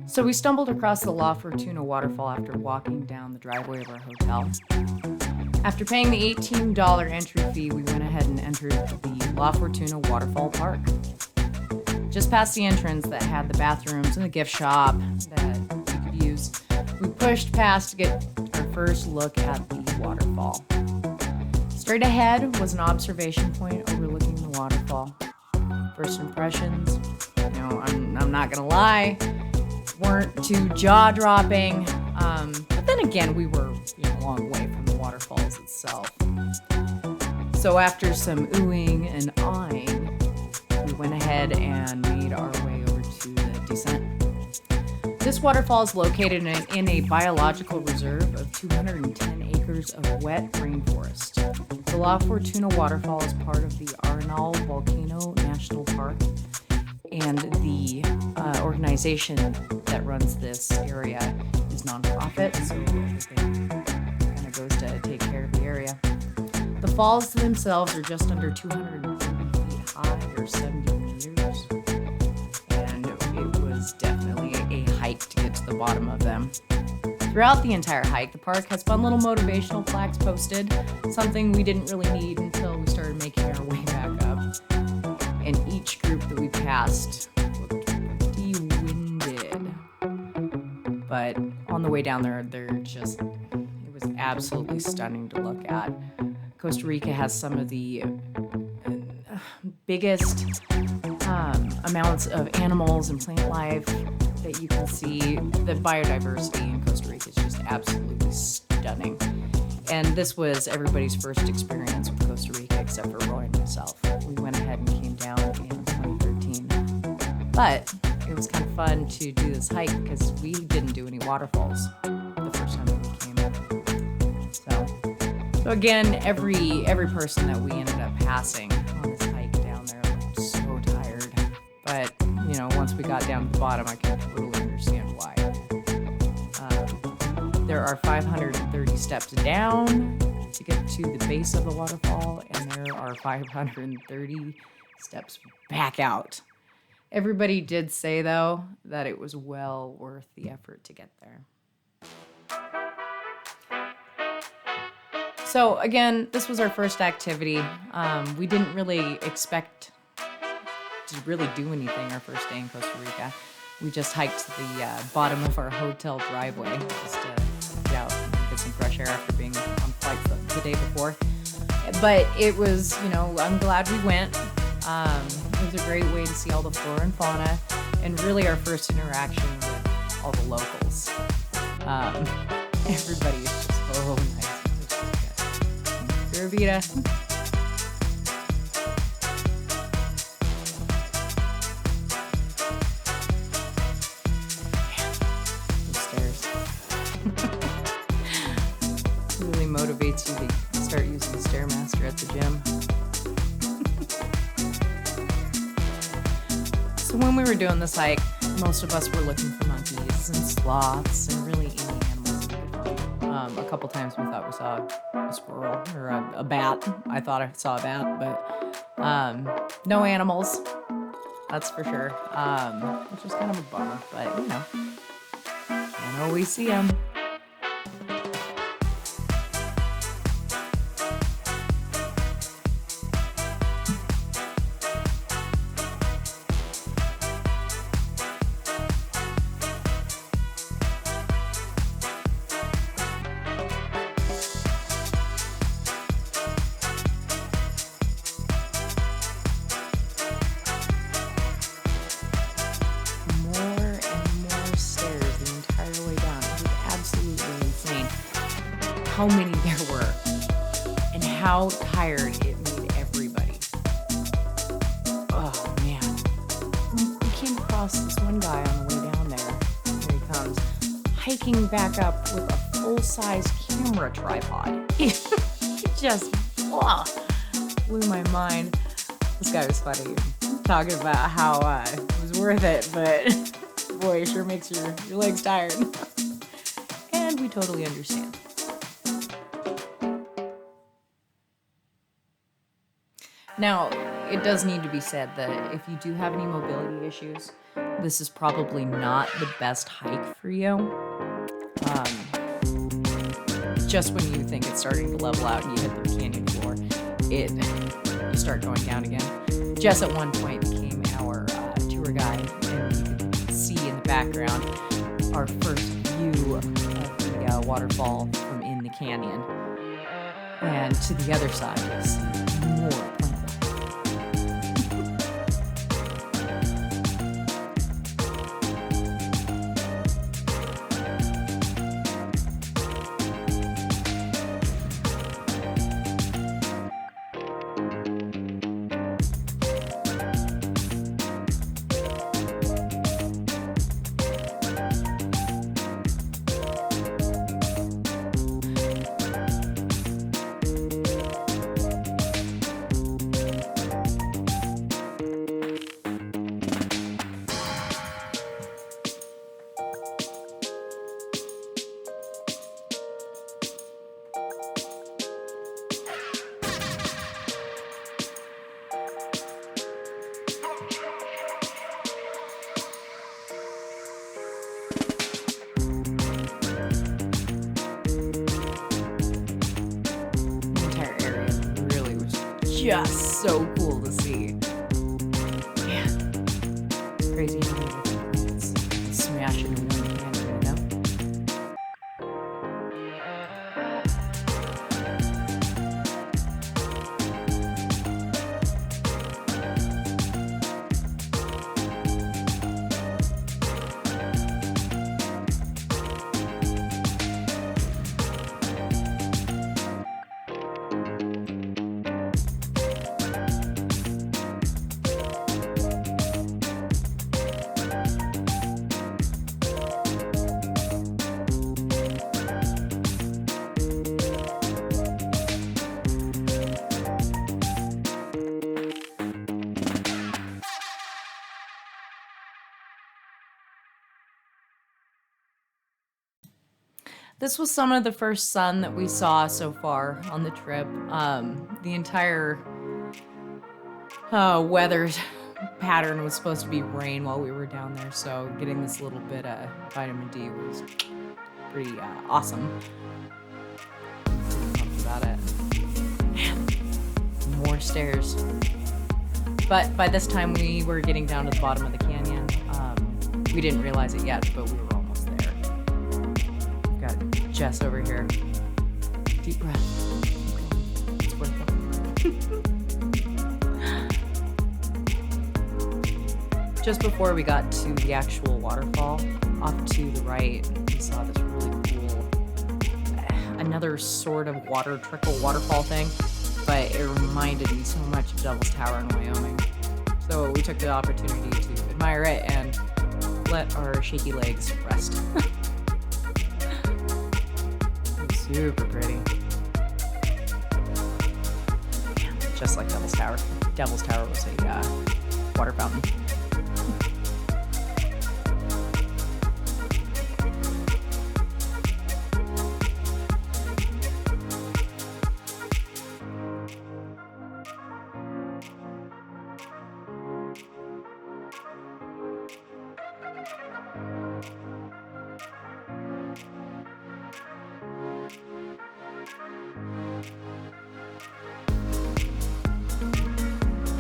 So we stumbled across the La Fortuna Waterfall after walking down the driveway of our hotel. After paying the $18 entry fee, we went ahead and entered the La Fortuna Waterfall Park. Just past the entrance that had the bathrooms and the gift shop that we could use, we pushed past to get our first look at the waterfall. Straight ahead was an observation point overlooking the waterfall. First impressions, I'm not gonna lie, weren't too jaw-dropping, but then again, we were a long way from the waterfalls itself. So after some oohing and awing, we went ahead and made our way over to the descent. This waterfall is located in a biological reserve of 210 acres of wet rainforest. The La Fortuna Waterfall is part of the Arenal Volcano National Park, and the organization that runs this area is nonprofit, so everything kind of goes to take care of the area. The falls themselves are just under 230 feet high, or 70 meters, and it was definitely a hike to get to the bottom of them. Throughout the entire hike, the park has fun little motivational plaques posted, something we didn't really need until we started making our way back up. And each group that we passed looked pretty winded. But on the way down there, it was absolutely stunning to look at. Costa Rica has some of the biggest amounts of animals and plant life that you can see. The biodiversity in Costa Rica is just absolutely stunning. And this was everybody's first experience with Costa Rica except for Roy and myself. We went ahead and came down in 2013. But it was kind of fun to do this hike because we didn't do any waterfalls the first time that we came. So again, every person that we ended up passing on this hike down there looked so tired. But, once we got down to the bottom, I can totally understand why. There are 530 steps down to get to the base of the waterfall, and there are 530 steps back out. Everybody did say, though, that it was well worth the effort to get there. So again, this was our first activity. We didn't really expect to really do anything our first day in Costa Rica. We just hiked to the bottom of our hotel driveway just to get out and get some fresh air after being on flight the day before. But it was, I'm glad we went. It was a great way to see all the flora and fauna, and really our first interaction with all the locals. Everybody is just so nice. Pura vida. Really motivates you to start using the Stairmaster at the gym. So when we were doing this hike, most of us were looking for monkeys and sloths and really any animals that we could find. A couple times we thought we saw a squirrel or a bat. I thought I saw a bat, but no animals. That's for sure. Which was kind of a bummer, but can't always see them. How many there were and how tired it made everybody. Oh man. We came across this one guy on the way down there. Here he comes, hiking back up with a full-size camera tripod. It just blew my mind. This guy was funny, talking about how it was worth it, but boy, it sure makes your legs tired. And we totally understand. Now, it does need to be said that if you do have any mobility issues, this is probably not the best hike for you. Just when you think it's starting to level out and you hit the canyon floor, you start going down again. Jess at one point became our tour guide, and you can see in the background our first view of the waterfall from in the canyon. And to the other side is more plant life. Just so cool to see. Yeah. Crazy how many different plants smash into one canyon, you know? This was some of the first sun that we saw so far on the trip. The entire weather pattern was supposed to be rain while we were down there, so getting this little bit of vitamin D was pretty awesome. Pretty pumped about it. Man, more stairs. But by this time we were getting down to the bottom of the canyon. We didn't realize it yet, but we were almost there. We've got Jess over here. Deep breath. It's worth it. Just before we got to the actual waterfall, off to the right, we saw this really cool, another sort of waterfall thing, but it reminded me so much of Devil's Tower in Wyoming. So we took the opportunity to admire it and let our shaky legs rest. Super pretty. Yeah, just like Devil's Tower. Devil's Tower was a water fountain.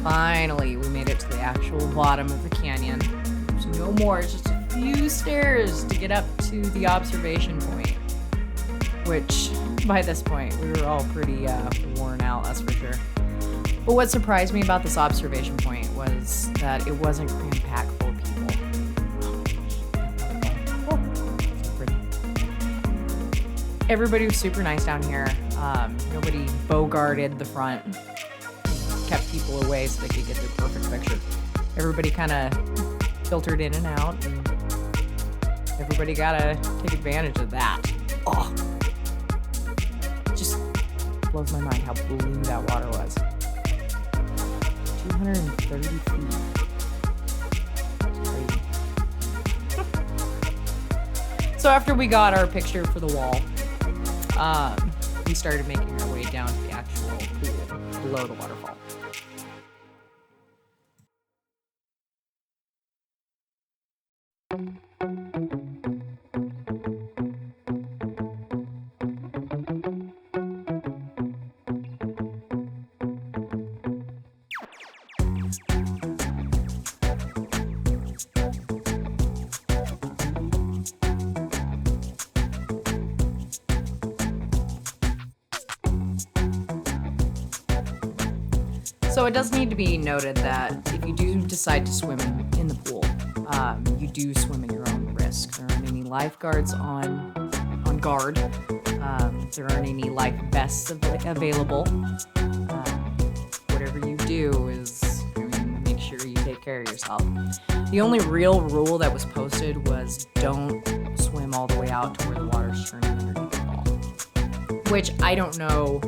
Finally, we made it to the actual bottom of the canyon. There's no more, it's just a few stairs to get up to the observation point, which by this point we were all pretty worn out, that's for sure. But what surprised me about this observation point was that it wasn't cram-packed full of people. Oh, so pretty. Everybody was super nice down here. Nobody bogarted the front. Kept people away so they could get their perfect picture. Everybody kind of filtered in and out, and everybody gotta take advantage of that. Oh, it just blows my mind how blue that water was. 230 feet. Crazy. So after we got our picture for the wall, we started making our way down to the actual pool below the waterfall. So it does need to be noted that if you do decide to swim in the pool, you do swim at your own risk. There aren't any lifeguards on guard. There aren't any life vests available. Whatever you do is, make sure you take care of yourself. The only real rule that was posted was don't swim all the way out to where the water's turning underneath the ball. Which I don't know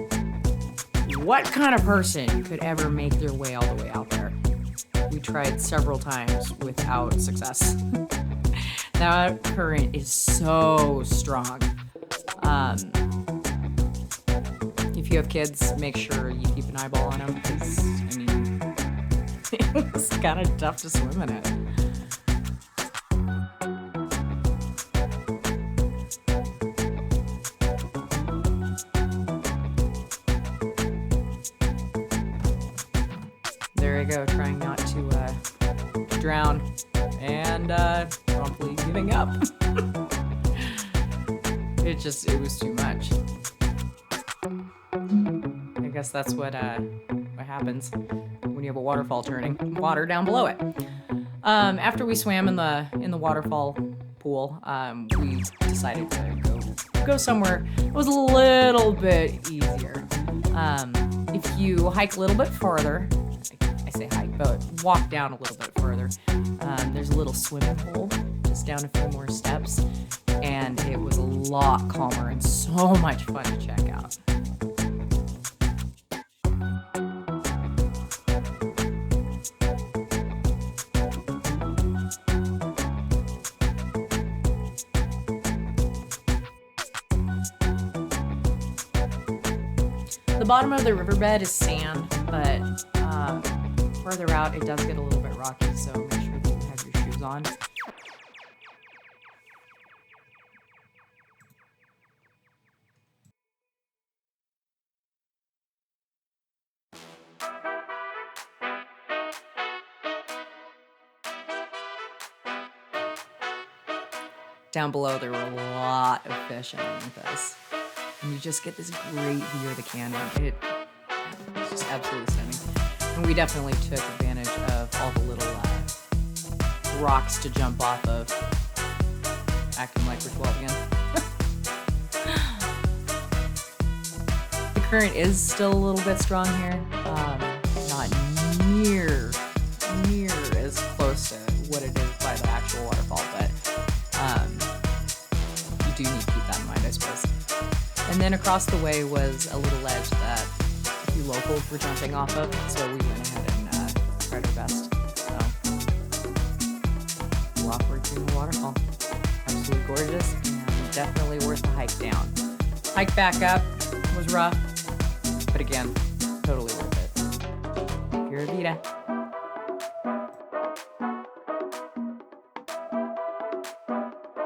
what kind of person could ever make their way all the way out there. We tried several times without success. That current is so strong. If you have kids, make sure you keep an eyeball on them because, it's kind of tough to swim in it. There you go, trying not to drown and promptly giving up. It was too much. I guess that's what happens when you have a waterfall turning water down below it. After we swam in the waterfall pool, we decided to go somewhere that was a little bit easier. If you hike a little bit further, I say hike, but walk down a little bit further, there's a little swimming pool just down a few more steps, and it was a lot calmer and so much fun to check out. The bottom of the riverbed is sand, but further out it does get a little bit rocky, so make sure that you have your shoes on. Down below there were a lot of fish underneath us. And you just get this great view of the canyon. It's just absolutely stunning. And we definitely took advantage of all the little rocks to jump off of. Acting like we're 12 again. The current is still a little bit strong here. Not near as close to what it is by the actual waterfall, but you do need to keep that in mind, I suppose. And then across the way was a little ledge that a few locals were jumping off of, so we went ahead and tried our best. So, walk right through the waterfall. Absolutely gorgeous and definitely worth the hike down. Hike back up was rough, but again, totally worth it. Pura vida.